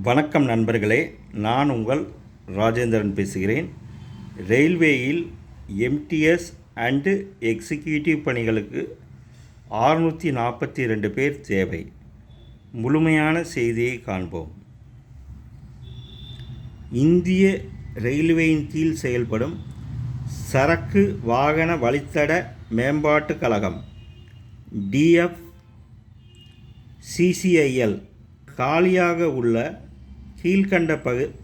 வணக்கம் நண்பர்களே, நான் உங்கள் ராஜேந்திரன் பேசுகிறேன். ரயில்வேயில் எம்டிஎஸ் அண்டு எக்ஸிக்யூட்டிவ் பணிகளுக்கு 642 பேர் தேவை. முழுமையான செய்தியை காண்போம். இந்திய ரயில்வேயின் கீழ் செயல்படும் சரக்கு வாகன வழித்தட மேம்பாட்டுக் கழகம் DFCCIL காலியாக உள்ள கீழ்கண்ட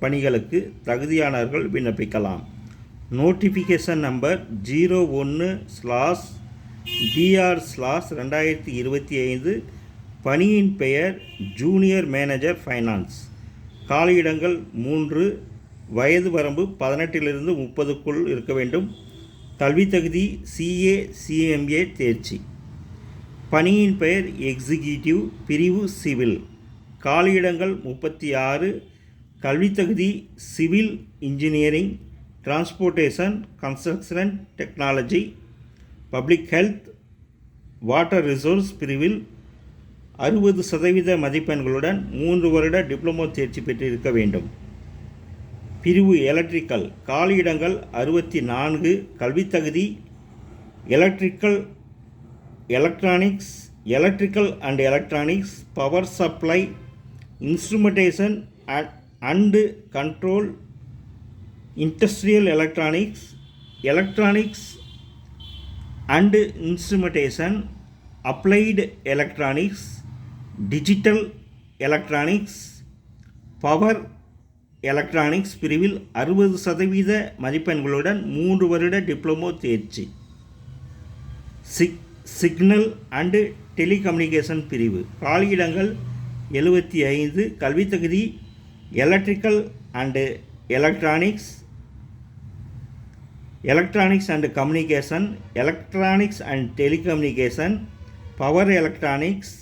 பணிகளுக்கு தகுதியானவர்கள் விண்ணப்பிக்கலாம். Notification number 01/DR/2025. பணியின் பெயர் ஜூனியர் மேனேஜர் ஃபைனான்ஸ். காலியிடங்கள் 3. வயது வரம்பு 18 - 30க்குள் இருக்க வேண்டும். கல்வி தகுதி CA CMA தேர்ச்சி. பணியின் பெயர் எக்ஸிக்யூட்டிவ், பிரிவு சிவில். காலியிடங்கள் 36. கல்வி தகுதி civil engineering, transportation, construction technology, public health, water resource பிரிவில் 60% மதிப்பெண்களுடன் 3 வருட டிப்ளமோ தேர்ச்சி பெற்றிருக்க வேண்டும். பிரிவு எலக்ட்ரிக்கல். காலியிடங்கள் 64. கல்வி தகுதி electronics, electrical and electronics, power supply, instrumentation and control, industrial electronics, electronics and instrumentation, applied electronics, digital electronics, power electronics பிரிவில் 60% மதிப்பெண்களுடன் 3 வருட டிப்ளமோ தேர்ச்சி. சிக்னல் அண்டு டெலிகம்யூனிகேஷன் பிரிவு. காலியிடங்கள் 75. கல்வி தகுதி electrical and electronics, electronics and communication, electronics and telecommunication, power electronics,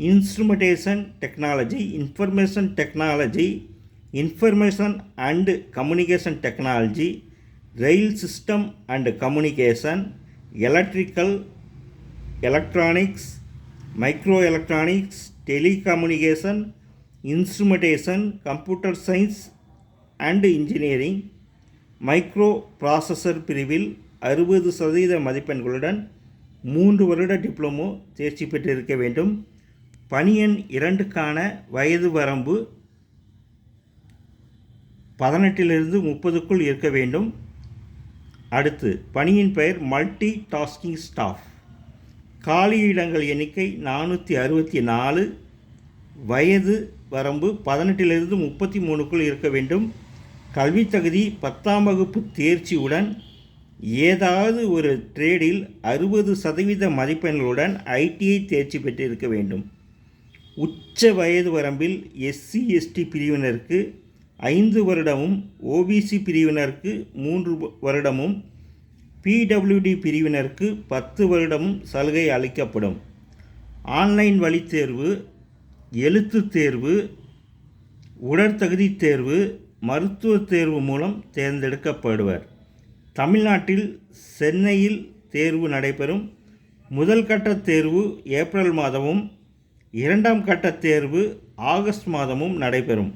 instrumentation technology, information technology, information and communication technology, rail system and communication, electrical, electronics, micro electronics, telecommunication, instrumentation, computer science and engineering, micro processor பிரிவில் 60% மதிப்பெண்களுடன் 3 வருட diploma தேர்ச்சி பெற்றிருக்க வேண்டும். பணி எண் 2க்கான வயது வரம்பு 18 - 30க்குள் இருக்க வேண்டும். அடுத்து பணியின் பெயர் மல்டி டாஸ்கிங் ஸ்டாஃப். காலியிடங்கள் எண்ணிக்கை 464. வயது வரம்பு 18 - 33க்குள் இருக்க வேண்டும். கல்வி தகுதி 10ஆம் வகுப்பு தேர்ச்சியுடன் ஏதாவது ஒரு ட்ரேடில் 60% மதிப்பெண்களுடன் ITI தேர்ச்சி பெற்றிருக்க வேண்டும். உச்ச வயது வரம்பில் SC ST பிரிவினருக்கு 5 வருடமும், OBC பிரிவினருக்கு 3 வருடமும், PWD பிரிவினருக்கு 10 வருடமும் சலுகை அளிக்கப்படும். ஆன்லைன் வழி தேர்வு, எழுத்துத் தேர்வு, உடற்தகுதி தேர்வு, மருத்துவ தேர்வு மூலம் தேர்ந்தெடுக்கப்படுவர். தமிழ்நாட்டில் சென்னையில் தேர்வு நடைபெறும். முதல் கட்ட தேர்வு ஏப்ரல் மாதமும், 2ஆம் கட்ட தேர்வு ஆகஸ்ட் மாதமும் நடைபெறும்.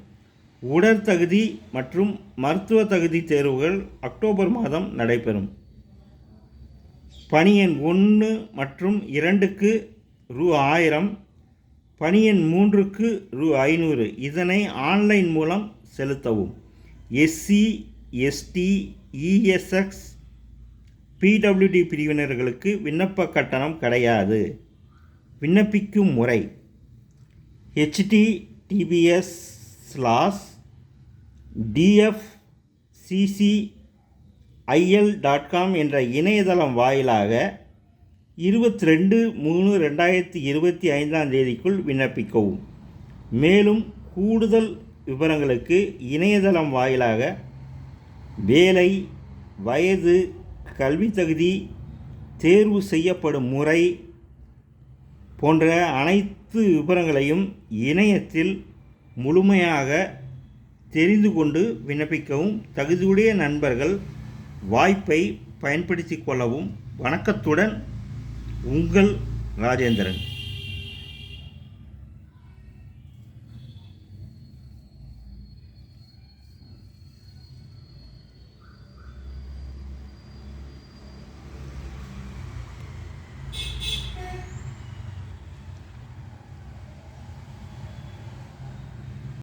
உடற்தகுதி மற்றும் மருத்துவ தகுதி தேர்வுகள் அக்டோபர் மாதம் நடைபெறும். பணி எண் 1 மற்றும் 2க்கு ரூ.1000, பணி எண் 3க்கு ரூ.500. இதனை ஆன்லைன் மூலம் செலுத்தவும். SC ST ESX PWD பிரிவினர்களுக்கு விண்ணப்ப கட்டணம் கிடையாது. விண்ணப்பிக்கும் முறை https://dfccil.com என்ற இணையதளம் வாயிலாக 22/3/2025 விண்ணப்பிக்கவும். மேலும் கூடுதல் விவரங்களுக்கு இணையதளம் வாயிலாக வேலை, வயது, கல்வி தகுதி, தேர்வு செய்யப்படும் முறை போன்ற அனைத்து விவரங்களையும் இணையத்தில் முழுமையாக தெரிந்து கொண்டு விண்ணப்பிக்கவும். தகுதியுடைய நண்பர்கள் வாய்ப்பை பயன்படுத்தி கொள்ளவும். வணக்கத்துடன் உங்கள் ராஜேந்திரன்.